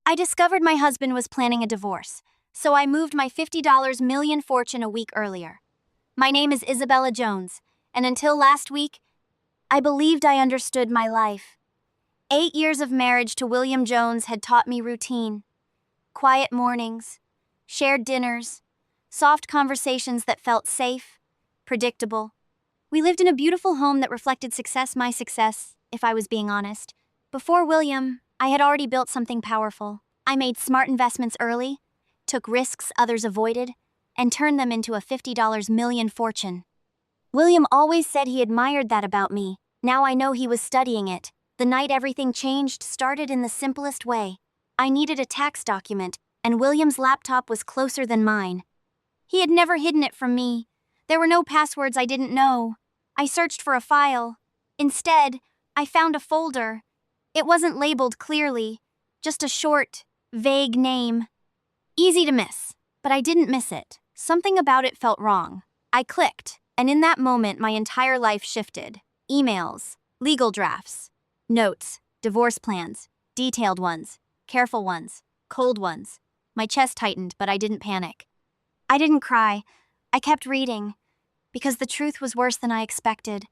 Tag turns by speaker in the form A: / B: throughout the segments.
A: I discovered my husband was planning a divorce, so I moved my $50 million fortune a week earlier. My name is Isabella Jones, and until last week, I believed I understood my life. 8 years of marriage to William Jones had taught me routine. Quiet mornings, shared dinners, soft conversations that felt safe, predictable. We lived in a beautiful home that reflected my success, if I was being honest. Before William, I had already built something powerful. I made smart investments early, took risks others avoided, and turned them into a $50 million fortune. William always said he admired that about me. Now I know he was studying it. The night everything changed started in the simplest way. I needed a tax document, and William's laptop was closer than mine. He had never hidden it from me. There were no passwords I didn't know. I searched for a file. Instead, I found a folder. It wasn't labeled clearly, just a short, vague name. Easy to miss, but I didn't miss it. Something about it felt wrong. I clicked, and in that moment my entire life shifted. Emails, legal drafts, notes, divorce plans, detailed ones, careful ones, cold ones. My chest tightened, but I didn't panic. I didn't cry. I kept reading, because the truth was worse than I expected.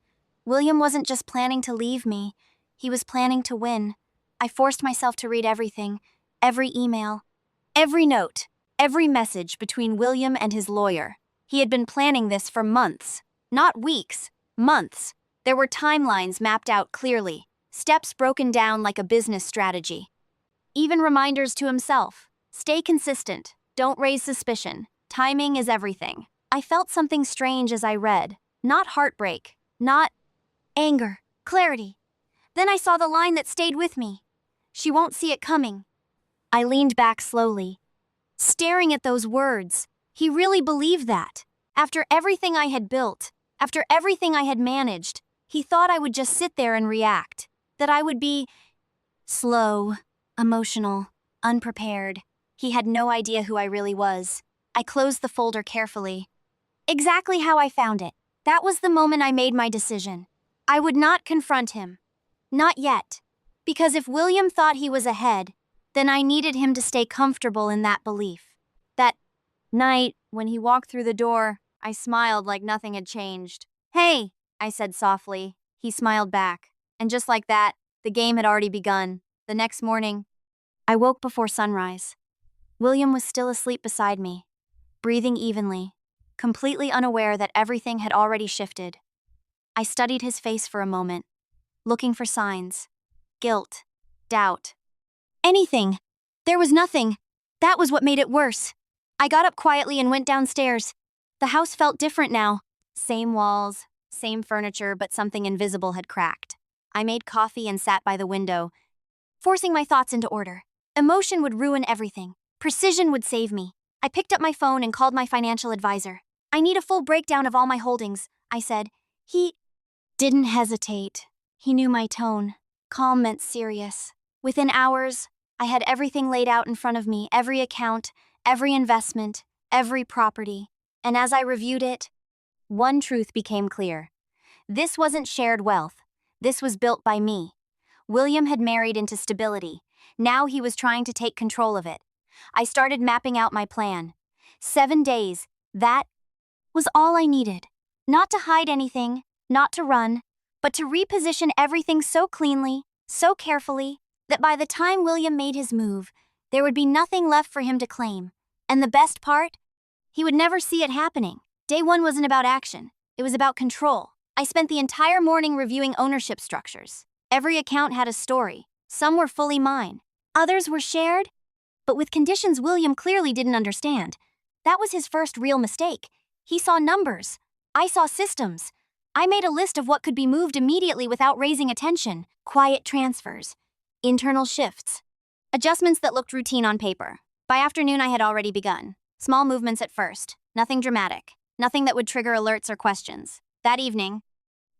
A: William wasn't just planning to leave me, he was planning to win. I forced myself to read everything, every email, every note, every message between William and his lawyer. He had been planning this for months, not weeks, months. There were timelines mapped out clearly, steps broken down like a business strategy. Even reminders to himself. Stay consistent, don't raise suspicion. Timing is everything. I felt something strange as I read. Not heartbreak, not anger, clarity. Then I saw the line that stayed with me. She won't see it coming. I leaned back slowly, staring at those words. He really believed that. After everything I had built, after everything I had managed, he thought I would just sit there and react. That I would be slow, emotional, unprepared. He had no idea who I really was. I closed the folder carefully. Exactly how I found it. That was the moment I made my decision. I would not confront him. Not yet. Because if William thought he was ahead, then I needed him to stay comfortable in that belief. That night, when he walked through the door, I smiled like nothing had changed. "Hey," I said softly. He smiled back. And just like that, the game had already begun. The next morning, I woke before sunrise. William was still asleep beside me, breathing evenly, completely unaware that everything had already shifted. I studied his face for a moment, looking for signs. Guilt, doubt, anything. There was nothing. That was what made it worse. I got up quietly and went downstairs. The house felt different now. Same walls, same furniture, but something invisible had cracked. I made coffee and sat by the window, forcing my thoughts into order. Emotion would ruin everything. Precision would save me. I picked up my phone and called my financial advisor. "I need a full breakdown of all my holdings," I said. He didn't hesitate. He knew my tone. Calm meant serious. Within hours, I had everything laid out in front of me, every account, every investment, every property. And as I reviewed it, one truth became clear. This wasn't shared wealth. This was built by me. William had married into stability. Now he was trying to take control of it. I started mapping out my plan. 7 days, that was all I needed. Not to hide anything, not to run, but to reposition everything so cleanly, so carefully, that by the time William made his move, there would be nothing left for him to claim. And the best part? He would never see it happening. Day one wasn't about action. It was about control. I spent the entire morning reviewing ownership structures. Every account had a story. Some were fully mine. Others were shared, but with conditions William clearly didn't understand. That was his first real mistake. He saw numbers. I saw systems. I made a list of what could be moved immediately without raising attention. Quiet transfers, internal shifts, adjustments that looked routine on paper. By afternoon, I had already begun. Small movements at first, nothing dramatic, nothing that would trigger alerts or questions. That evening,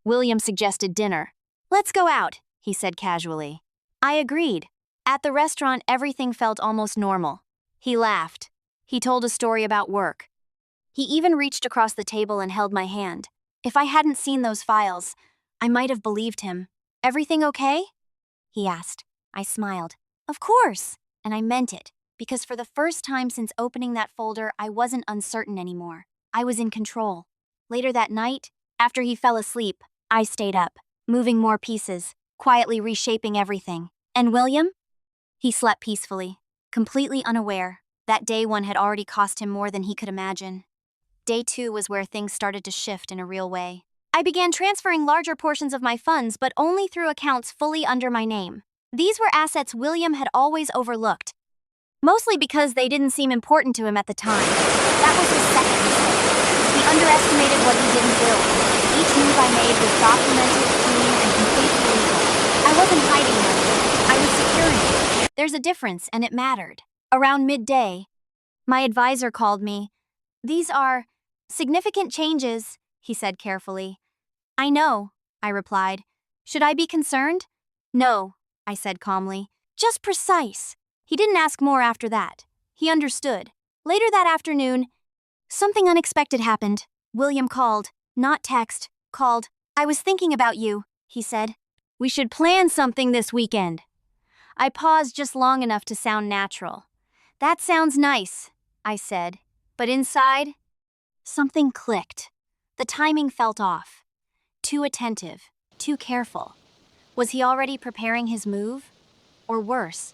A: William suggested dinner. "Let's go out," he said casually. I agreed. At the restaurant, everything felt almost normal. He laughed. He told a story about work. He even reached across the table and held my hand. If I hadn't seen those files, I might have believed him. "Everything okay?" he asked. I smiled. "Of course." And I meant it, because for the first time since opening that folder, I wasn't uncertain anymore. I was in control. Later that night, after he fell asleep, I stayed up, moving more pieces, quietly reshaping everything. And William? He slept peacefully, completely unaware. That day one had already cost him more than he could imagine. Day two was where things started to shift in a real way. I began transferring larger portions of my funds, but only through accounts fully under my name. These were assets William had always overlooked, mostly because they didn't seem important to him at the time. That was his second mistake. He underestimated what he didn't build. Each move I made was documented, clean, and completely legal. I wasn't hiding money. I was securing it. There's a difference, and it mattered. Around midday, my advisor called me. "These are significant changes," he said carefully. "I know," I replied. "Should I be concerned?" "No," I said calmly. "Just precise." He didn't ask more after that. He understood. Later that afternoon, something unexpected happened. William called, not text, called. "I was thinking about you," he said. "We should plan something this weekend." I paused just long enough to sound natural. "That sounds nice," I said. But inside, something clicked. The timing felt off. Too attentive, too careful. Was he already preparing his move? Or worse,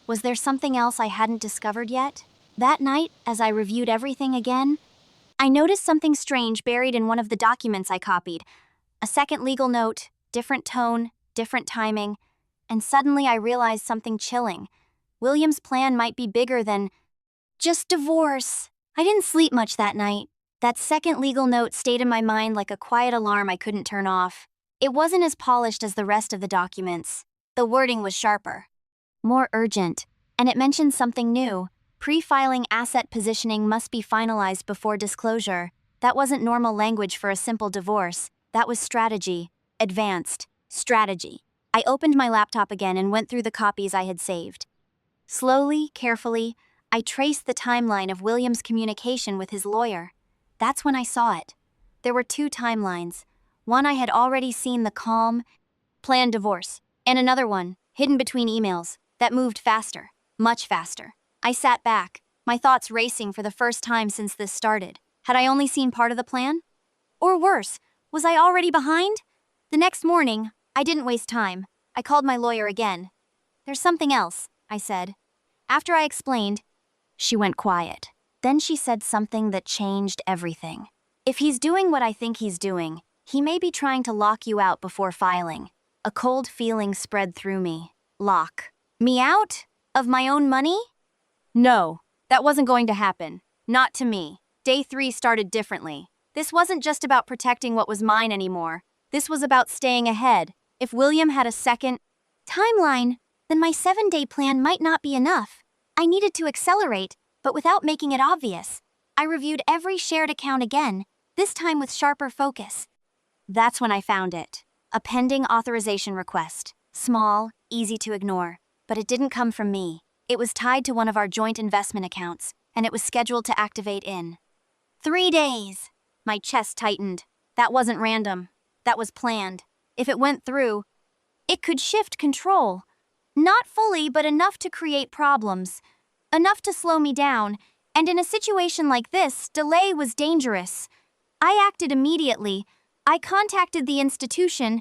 A: was there something else I hadn't discovered yet? That night, as I reviewed everything again, I noticed something strange buried in one of the documents I copied. A second legal note, different tone, different timing, and suddenly I realized something chilling. William's plan might be bigger than just divorce. I didn't sleep much that night. That second legal note stayed in my mind like a quiet alarm I couldn't turn off. It wasn't as polished as the rest of the documents. The wording was sharper, more urgent, and it mentioned something new. Pre-filing asset positioning must be finalized before disclosure. That wasn't normal language for a simple divorce. That was strategy. Advanced strategy. I opened my laptop again and went through the copies I had saved. Slowly, carefully, I traced the timeline of William's communication with his lawyer. That's when I saw it. There were two timelines. One I had already seen, the calm, planned divorce, and another one, hidden between emails, that moved faster, much faster. I sat back, my thoughts racing for the first time since this started. Had I only seen part of the plan? Or worse, was I already behind? The next morning, I didn't waste time. I called my lawyer again. "There's something else," I said. After I explained, she went quiet. Then she said something that changed everything. "If he's doing what I think he's doing, he may be trying to lock you out before filing." A cold feeling spread through me. Lock me out? Of my own money? No, that wasn't going to happen. Not to me. Day 3 started differently. This wasn't just about protecting what was mine anymore. This was about staying ahead. If William had a second timeline, then my 7-day plan might not be enough. I needed to accelerate, but without making it obvious. I reviewed every shared account again, this time with sharper focus. That's when I found it. A pending authorization request. Small, easy to ignore, but it didn't come from me. It was tied to one of our joint investment accounts, and it was scheduled to activate in 3 days. My chest tightened. That wasn't random. That was planned. If it went through, it could shift control. Not fully, but enough to create problems. Enough to slow me down. And in a situation like this, delay was dangerous. I acted immediately. I contacted the institution,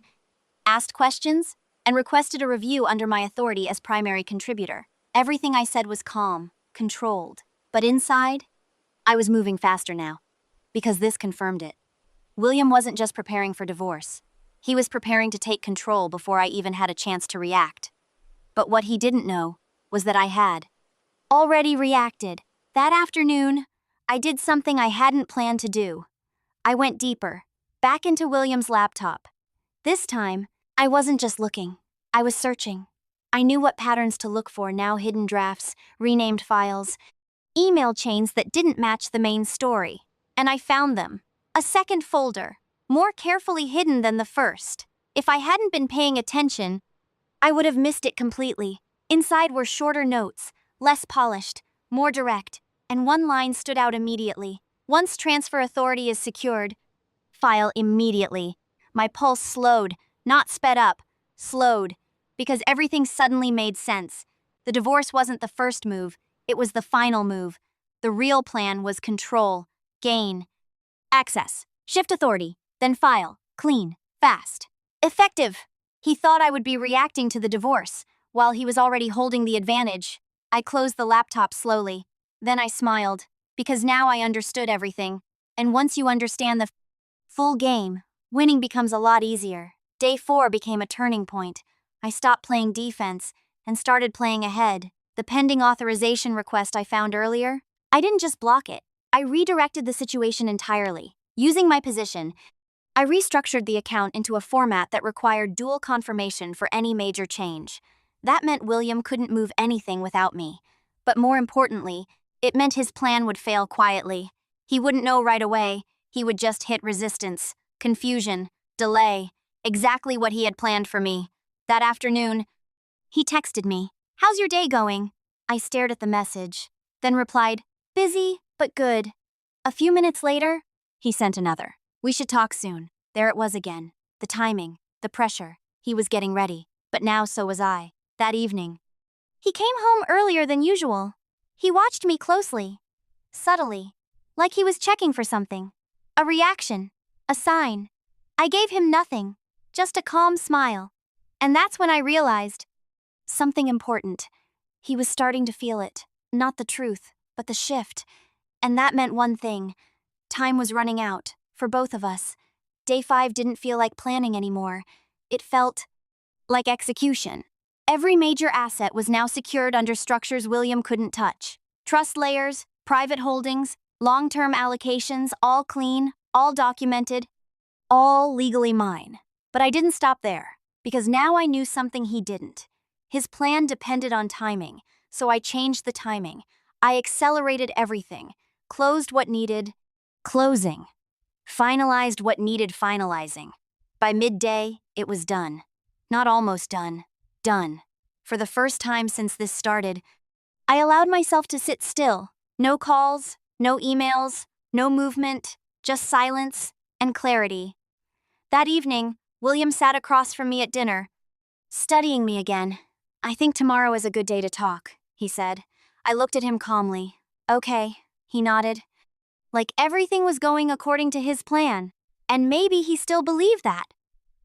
A: asked questions, and requested a review under my authority as primary contributor. Everything I said was calm, controlled. But inside, I was moving faster now, because this confirmed it. William wasn't just preparing for divorce. He was preparing to take control before I even had a chance to react. But what he didn't know was that I had already reacted. That afternoon, I did something I hadn't planned to do. I went deeper, back into William's laptop. This time, I wasn't just looking. I was searching. I knew what patterns to look for now: hidden drafts, renamed files, email chains that didn't match the main story. And I found them. A second folder, more carefully hidden than the first. If I hadn't been paying attention, I would have missed it completely. Inside were shorter notes, less polished, more direct, and one line stood out immediately. "Once transfer authority is secured, file immediately." My pulse slowed, not sped up, slowed, because everything suddenly made sense. The divorce wasn't the first move, it was the final move. The real plan was control, gain, access, shift authority, then file, clean, fast, effective. He thought I would be reacting to the divorce, while he was already holding the advantage. I closed the laptop slowly. Then I smiled, because now I understood everything. And once you understand the full game, winning becomes a lot easier. Day 4 became a turning point. I stopped playing defense and started playing ahead. The pending authorization request I found earlier, I didn't just block it. I redirected the situation entirely. Using my position, I restructured the account into a format that required dual confirmation for any major change. That meant William couldn't move anything without me. But more importantly, it meant his plan would fail quietly. He wouldn't know right away. He would just hit resistance, confusion, delay, exactly what he had planned for me. That afternoon, he texted me, "How's your day going?" I stared at the message, then replied, "Busy, but good." A few minutes later, he sent another, "We should talk soon." There it was again. The timing, the pressure. He was getting ready, but now so was I. That evening, he came home earlier than usual. He watched me closely, subtly, like he was checking for something. A reaction, a sign. I gave him nothing, just a calm smile. And that's when I realized something important. He was starting to feel it, not the truth, but the shift. And that meant one thing. Time was running out, for both of us. Day 5 didn't feel like planning anymore. It felt like execution. Every major asset was now secured under structures William couldn't touch. Trust layers, private holdings, long-term allocations, all clean, all documented, all legally mine. But I didn't stop there, because now I knew something he didn't. His plan depended on timing, so I changed the timing. I accelerated everything, closed what needed closing, finalized what needed finalizing. By midday, it was done. Not almost done, done. For the first time since this started, I allowed myself to sit still. No calls, no emails, no movement, just silence and clarity. That evening, William sat across from me at dinner, studying me again. "I think tomorrow is a good day to talk," he said. I looked at him calmly. "Okay," he nodded. Like everything was going according to his plan. And maybe he still believed that.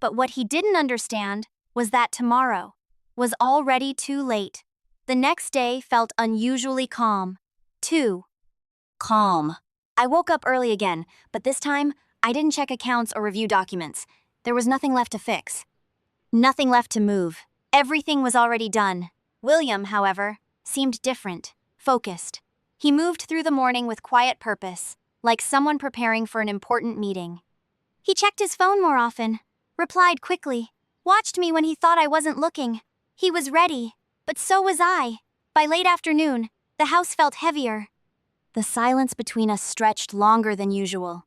A: But what he didn't understand was that tomorrow was already too late. The next day felt unusually calm. Too calm. I woke up early again, but this time, I didn't check accounts or review documents. There was nothing left to fix. Nothing left to move. Everything was already done. William, however, seemed different, focused. He moved through the morning with quiet purpose, like someone preparing for an important meeting. He checked his phone more often, replied quickly, watched me when he thought I wasn't looking. He was ready, but so was I. By late afternoon, the house felt heavier. The silence between us stretched longer than usual.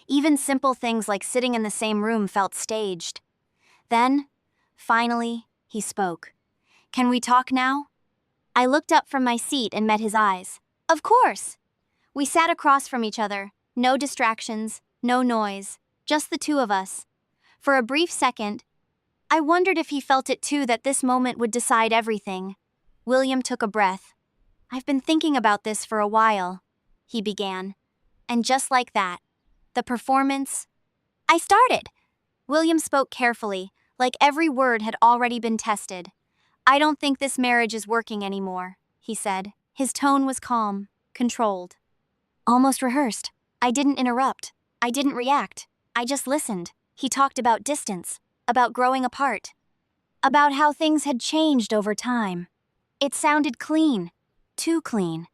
A: Even simple things like sitting in the same room felt staged. Then, finally, he spoke. "Can we talk now?" I looked up from my seat and met his eyes. "Of course." We sat across from each other, no distractions, no noise, just the two of us. For a brief second, I wondered if he felt it too, that this moment would decide everything. William took a breath. "I've been thinking about this for a while," he began. And just like that, the performance... I started. William spoke carefully, like every word had already been tested. "I don't think this marriage is working anymore," he said. His tone was calm, controlled, almost rehearsed. I didn't interrupt. I didn't react. I just listened. He talked about distance, about growing apart, about how things had changed over time. It sounded clean, too clean,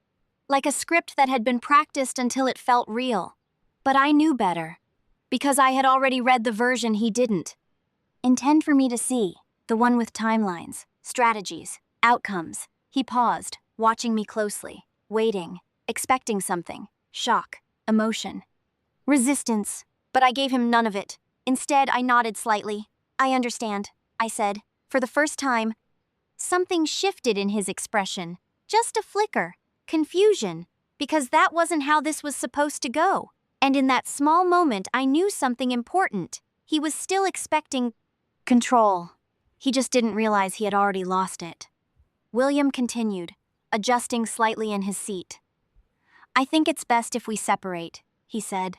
A: like a script that had been practiced until it felt real. But I knew better, because I had already read the version he didn't intend for me to see, the one with timelines, strategies, outcomes. He paused, watching me closely, waiting, expecting something, shock, emotion, resistance, but I gave him none of it. Instead, I nodded slightly. "I understand," I said. For the first time, something shifted in his expression. Just a flicker, confusion, because that wasn't how this was supposed to go. And in that small moment, I knew something important. He was still expecting control. He just didn't realize he had already lost it. William continued, adjusting slightly in his seat. I think it's best if we separate, he said.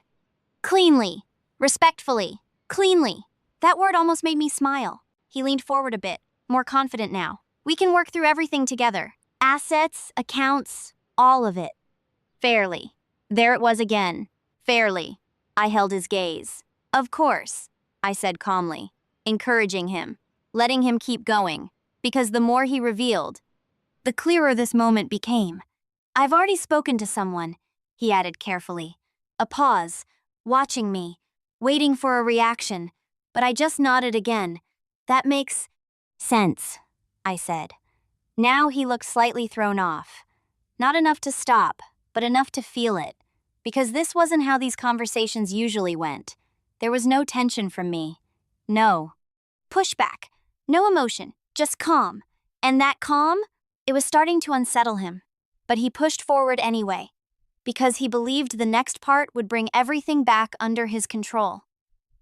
A: Cleanly. Respectfully. Cleanly. That word almost made me smile. He leaned forward a bit, more confident now. We can work through everything together. Assets, accounts, all of it. Fairly. There it was again. Fairly. I held his gaze. Of course, I said calmly, encouraging him, letting him keep going, because the more he revealed, the clearer this moment became. I've already spoken to someone, he added carefully. A pause, watching me, waiting for a reaction, but I just nodded again. That makes sense, I said. Now he looked slightly thrown off. Not enough to stop, but enough to feel it, because this wasn't how these conversations usually went. There was no tension from me. No. Pushback. No emotion, just calm. And that calm, it was starting to unsettle him. But he pushed forward anyway, because he believed the next part would bring everything back under his control.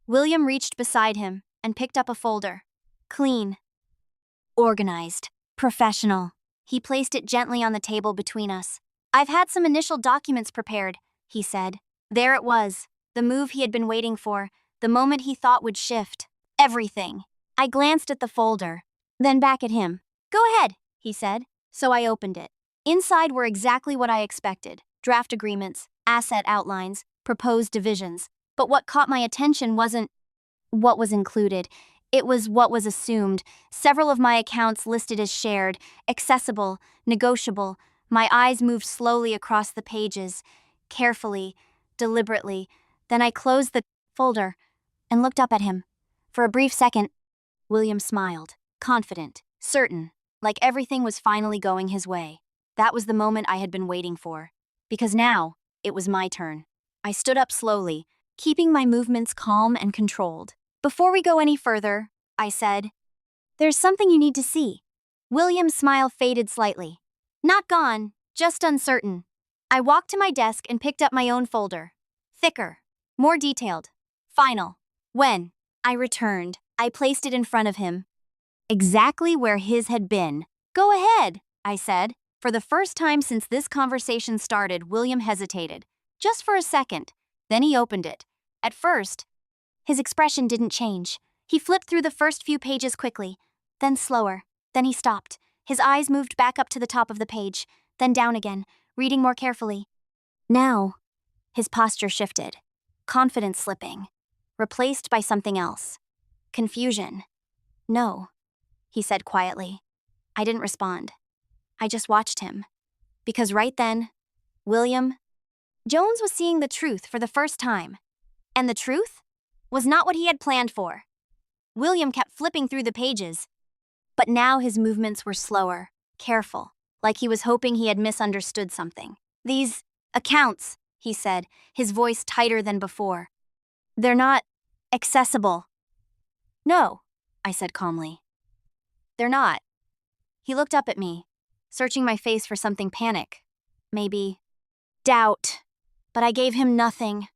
A: William reached beside him and picked up a folder. Clean. Organized. Professional. He placed it gently on the table between us. I've had some initial documents prepared, he said. There it was, the move he had been waiting for, the moment he thought would shift. Everything. I glanced at the folder, then back at him. Go ahead, he said. So I opened it. Inside were exactly what I expected. Draft agreements, asset outlines, proposed divisions. But what caught my attention wasn't what was included. It was what was assumed. Several of my accounts listed as shared, accessible, negotiable. My eyes moved slowly across the pages, carefully, deliberately. Then I closed the folder and looked up at him. For a brief second, William smiled, confident, certain, like everything was finally going his way. That was the moment I had been waiting for. Because now, it was my turn. I stood up slowly, keeping my movements calm and controlled. Before we go any further, I said, there's something you need to see. William's smile faded slightly. Not gone, just uncertain. I walked to my desk and picked up my own folder. Thicker, more detailed. Final. When I returned, I placed it in front of him. Exactly where his had been. Go ahead, I said. For the first time since this conversation started, William hesitated. Just for a second. Then he opened it. At first, his expression didn't change. He flipped through the first few pages quickly, then slower. Then he stopped. His eyes moved back up to the top of the page, then down again, reading more carefully. Now, his posture shifted. Confidence slipping. Replaced by something else. Confusion. No, he said quietly. I didn't respond. I just watched him. Because right then, William Jones was seeing the truth for the first time. And the truth was not what he had planned for. William kept flipping through the pages, but now his movements were slower, careful, like he was hoping he had misunderstood something. These accounts, he said, his voice tighter than before. They're not accessible. No, I said calmly. They're not. He looked up at me, searching my face for something panic. Maybe doubt. But I gave him nothing.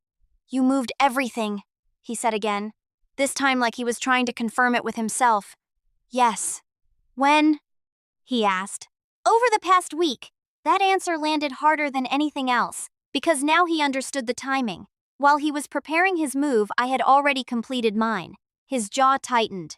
A: You moved everything, he said again, this time like he was trying to confirm it with himself. Yes. When? He asked. Over the past week. That answer landed harder than anything else, because now he understood the timing. While he was preparing his move, I had already completed mine. His jaw tightened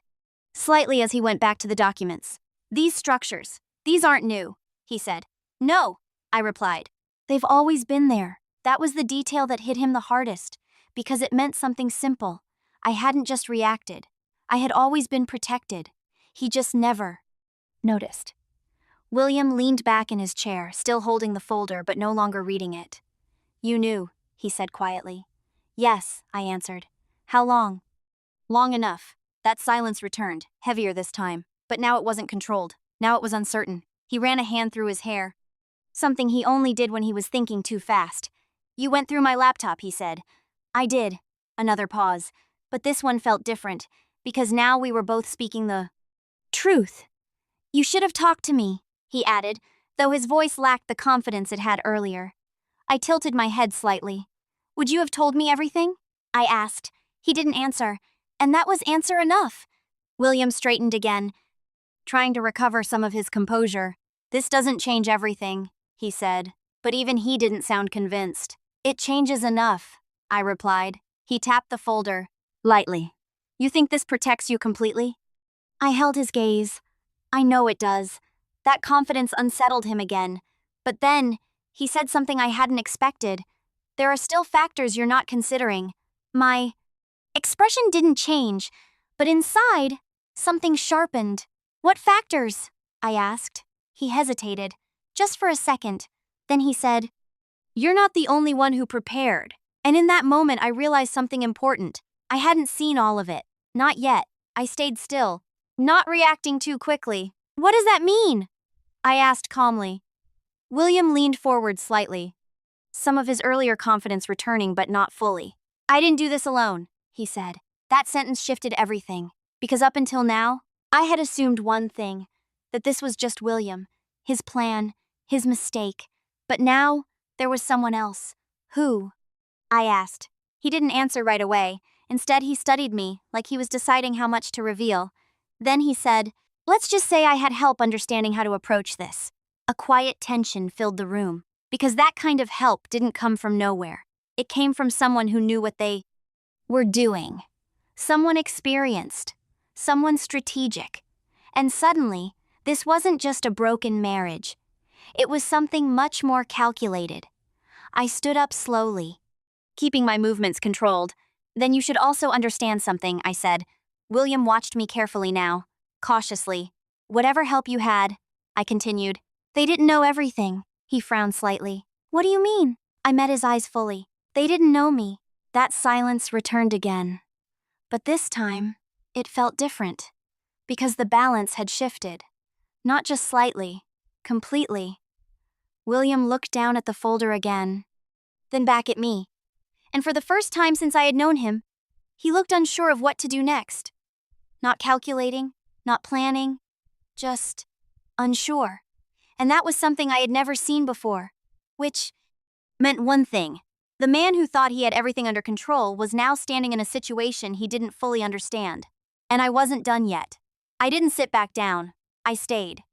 A: slightly as he went back to the documents. These structures, these aren't new, he said. No, I replied. They've always been there. That was the detail that hit him the hardest, because it meant something simple. I hadn't just reacted. I had always been protected. He just never noticed. William leaned back in his chair, still holding the folder but no longer reading it. You knew, he said quietly. Yes, I answered. How long? Long enough. That silence returned, heavier this time, but now it wasn't controlled. Now it was uncertain. He ran a hand through his hair. Something he only did when he was thinking too fast. You went through my laptop, he said. I did. Another pause. But this one felt different, because now we were both speaking the truth. You should have talked to me, he added, though his voice lacked the confidence it had earlier. I tilted my head slightly. Would you have told me everything? I asked. He didn't answer, and that was answer enough. William straightened again, trying to recover some of his composure. This doesn't change everything, he said, but even he didn't sound convinced. It changes enough, I replied. He tapped the folder, lightly. You think this protects you completely? I held his gaze. I know it does. That confidence unsettled him again. But then, he said something I hadn't expected. There are still factors you're not considering. My expression didn't change, but inside, something sharpened. What factors? I asked. He hesitated, just for a second. Then he said, You're not the only one who prepared. And in that moment, I realized something important. I hadn't seen all of it. Not yet. I stayed still, not reacting too quickly. What does that mean? I asked calmly. William leaned forward slightly, some of his earlier confidence returning but not fully. I didn't do this alone, he said. That sentence shifted everything, because up until now, I had assumed one thing, that this was just William, his plan, his mistake. But now, there was someone else. Who? I asked. He didn't answer right away. Instead, he studied me, like he was deciding how much to reveal. Then he said, Let's just say I had help understanding how to approach this. A quiet tension filled the room, because that kind of help didn't come from nowhere. It came from someone who knew what they were doing. Someone experienced. Someone strategic. And suddenly, this wasn't just a broken marriage. It was something much more calculated. I stood up slowly, keeping my movements controlled. Then you should also understand something, I said. William watched me carefully now, cautiously. Whatever help you had, I continued. They didn't know everything. He frowned slightly. What do you mean? I met his eyes fully. They didn't know me. That silence returned again. But this time, it felt different. Because the balance had shifted. Not just slightly, completely. William looked down at the folder again, then back at me. And for the first time since I had known him, he looked unsure of what to do next. Not calculating, not planning, just unsure. And that was something I had never seen before, which meant one thing. The man who thought he had everything under control was now standing in a situation he didn't fully understand. And I wasn't done yet. I didn't sit back down. I stayed.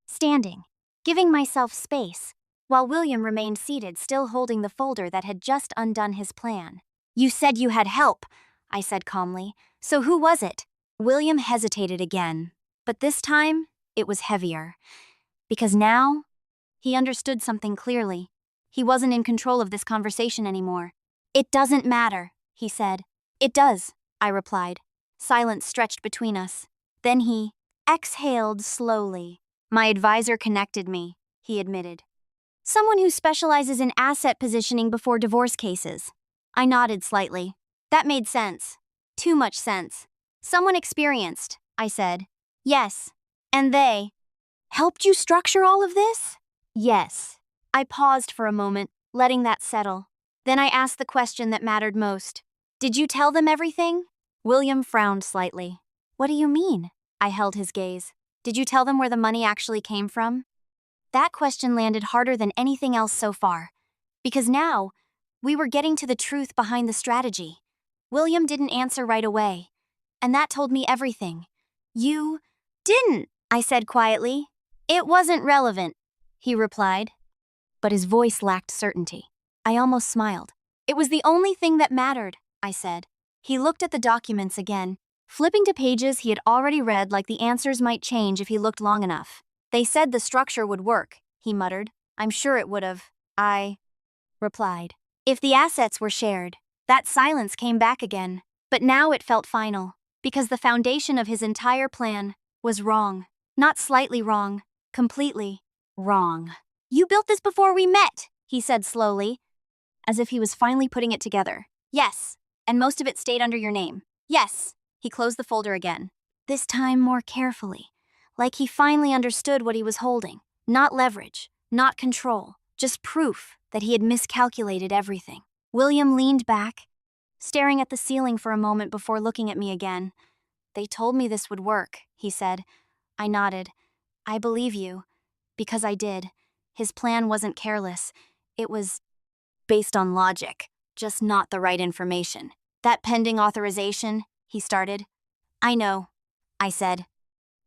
A: Standing, giving myself space, while William remained seated, still holding the folder that had just undone his plan. You said you had help, I said calmly. So who was it? William hesitated again, but this time, it was heavier. Because now, he understood something clearly. He wasn't in control of this conversation anymore. It doesn't matter, he said. It does, I replied. Silence stretched between us. Then he exhaled slowly. My advisor connected me, he admitted. Someone who specializes in asset positioning before divorce cases. I nodded slightly. That made sense. Too much sense. Someone experienced, I said. Yes. And they helped you structure all of this? Yes. I paused for a moment, letting that settle. Then I asked the question that mattered most. Did you tell them everything? William frowned slightly. What do you mean? I held his gaze. Did you tell them where the money actually came from? That question landed harder than anything else so far. Because now, we were getting to the truth behind the strategy. William didn't answer right away. And that told me everything. You didn't, I said quietly. It wasn't relevant, he replied. But his voice lacked certainty. I almost smiled. It was the only thing that mattered, I said. He looked at the documents again, flipping to pages he had already read like the answers might change if he looked long enough. They said the structure would work, he muttered. I'm sure it would have, I replied. If the assets were shared, that silence came back again. But now it felt final, because the foundation of his entire plan was wrong. Not slightly wrong, completely wrong. You built this before we met, he said slowly, as if he was finally putting it together. Yes, and most of it stayed under your name. Yes. He closed the folder again, this time more carefully, like he finally understood what he was holding. Not leverage, not control, just proof that he had miscalculated everything. William leaned back, staring at the ceiling for a moment before looking at me again. They told me this would work, he said. I nodded. I believe you, because I did. His plan wasn't careless. It was based on logic, just not the right information. That pending authorization, he started. I know, I said.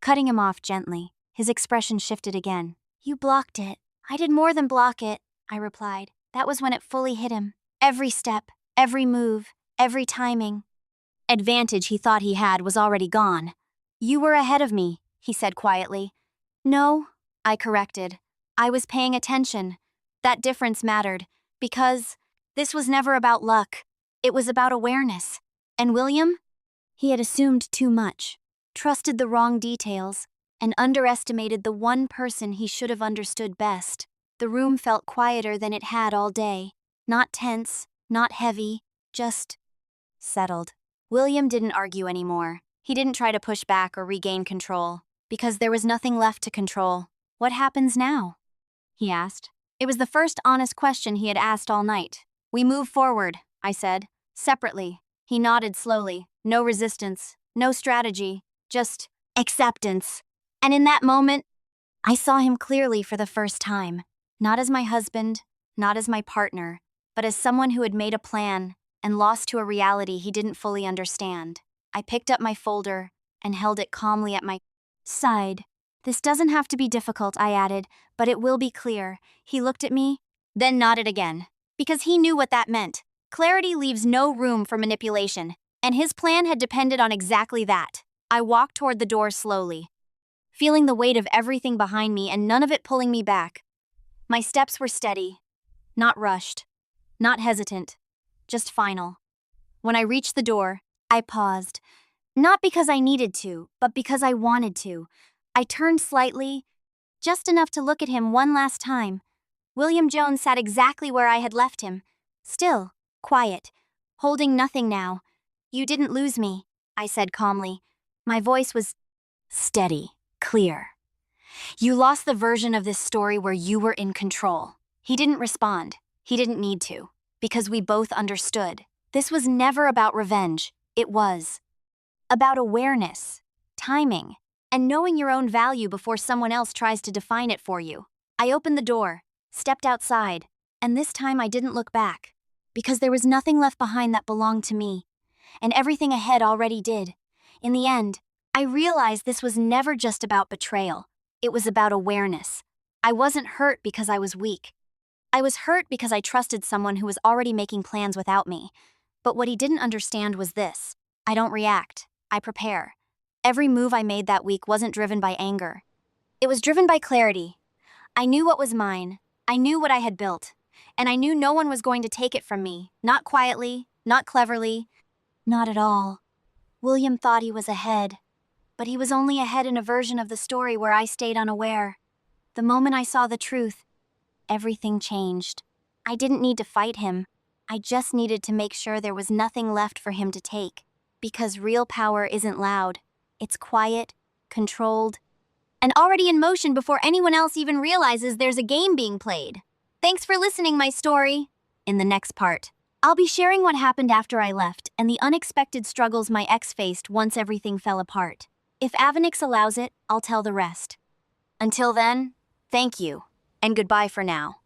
A: Cutting him off gently, his expression shifted again. You blocked it. I did more than block it, I replied. That was when it fully hit him. Every step, every move, every timing. Advantage he thought he had was already gone. You were ahead of me, he said quietly. No, I corrected. I was paying attention. That difference mattered, because this was never about luck. It was about awareness. And William? He had assumed too much, trusted the wrong details, and underestimated the one person he should have understood best. The room felt quieter than it had all day. Not tense, not heavy, just settled. William didn't argue anymore. He didn't try to push back or regain control, because there was nothing left to control. What happens now? He asked. It was the first honest question he had asked all night. We move forward, I said, separately. He nodded slowly. No resistance, no strategy, just acceptance. And in that moment, I saw him clearly for the first time. Not as my husband, not as my partner, but as someone who had made a plan and lost to a reality he didn't fully understand. I picked up my folder and held it calmly at my side. This doesn't have to be difficult, I added, but it will be clear. He looked at me, then nodded again, because he knew what that meant. Clarity leaves no room for manipulation, and his plan had depended on exactly that. I walked toward the door slowly, feeling the weight of everything behind me and none of it pulling me back. My steps were steady, not rushed, not hesitant, just final. When I reached the door, I paused, not because I needed to, but because I wanted to. I turned slightly, just enough to look at him one last time. William Jones sat exactly where I had left him, still, quiet, holding nothing now. You didn't lose me, I said calmly. My voice was steady, clear. You lost the version of this story where you were in control. He didn't respond. He didn't need to, because we both understood. This was never about revenge. It was about awareness, timing, and knowing your own value before someone else tries to define it for you. I opened the door, stepped outside, and this time I didn't look back, because there was nothing left behind that belonged to me, and everything ahead already did. In the end, I realized this was never just about betrayal. It was about awareness. I wasn't hurt because I was weak. I was hurt because I trusted someone who was already making plans without me. But what he didn't understand was this. I don't react. I prepare. Every move I made that week wasn't driven by anger. It was driven by clarity. I knew what was mine. I knew what I had built. And I knew no one was going to take it from me. Not quietly, not cleverly, not at all. William thought he was ahead. But he was only ahead in a version of the story where I stayed unaware. The moment I saw the truth, everything changed. I didn't need to fight him. I just needed to make sure there was nothing left for him to take. Because real power isn't loud. It's quiet, controlled, and already in motion before anyone else even realizes there's a game being played. Thanks for listening, my story. In the next part, I'll be sharing what happened after I left and the unexpected struggles my ex faced once everything fell apart. If Avenyx allows it, I'll tell the rest. Until then, thank you, and goodbye for now.